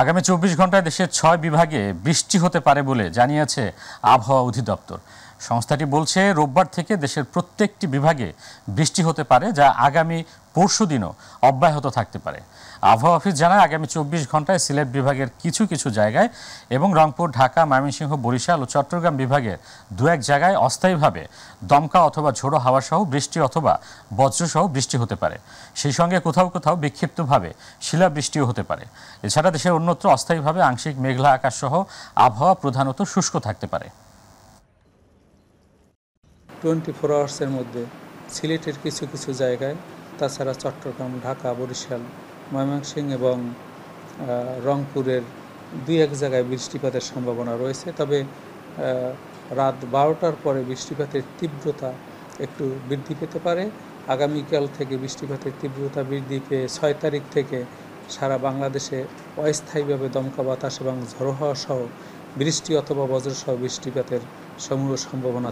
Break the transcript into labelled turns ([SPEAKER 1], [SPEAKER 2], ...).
[SPEAKER 1] আগামী ২৪ ঘন্টায় দেশের ৬ বিভাগে বৃষ্টি হতে পারে বলে জানিয়েছে আবহাওয়া অধিদপ্তর। সংস্থাটি বলছে, রোববার থেকে দেশের প্রত্যেকটি বিভাগে বৃষ্টি হতে পারে, যা আগামী পরশুদিনও অব্যাহত থাকতে পারে। আবহাওয়া অফিস জানায়, আগামী ২৪ ঘন্টায় সিলেট বিভাগের কিছু কিছু জায়গায় এবং রংপুর, ঢাকা, ময়মনসিংহ, বরিশাল ও চট্টগ্রাম বিভাগের দু এক জায়গায় অস্থায়ীভাবে দমকা অথবা ঝোড়ো হাওয়াসহ বৃষ্টি অথবা বজ্রসহ বৃষ্টি হতে পারে। সেই সঙ্গে কোথাও কোথাও বিক্ষিপ্তভাবে শিলাবৃষ্টিও হতে পারে। এছাড়া দেশের অন্যত্র অস্থায়ীভাবে আংশিক মেঘলা আকাশ সহ আবহাওয়া প্রধানত শুষ্ক থাকতে পারে।
[SPEAKER 2] 24 আওয়ার্সের মধ্যে সিলেটের কিছু কিছু জায়গায়, তাছাড়া চট্টগ্রাম, ঢাকা, বরিশাল, ময়মনসিংহ এবং রংপুরের দুই এক জায়গায় বৃষ্টিপাতের সম্ভাবনা রয়েছে। তবে রাত 12টার পরে বৃষ্টিপাতের তীব্রতা একটু বৃদ্ধি পেতে পারে। আগামীকাল থেকে বৃষ্টিপাতের তীব্রতা বৃদ্ধি পেয়ে 6 তারিখ থেকে সারা বাংলাদেশে অস্থায়ীভাবে দমকা বাতাস এবং ঝড়ো হাওয়া সহ বৃষ্টি অথবা বজ্রসহ বৃষ্টিপাতের সমূহ সম্ভাবনা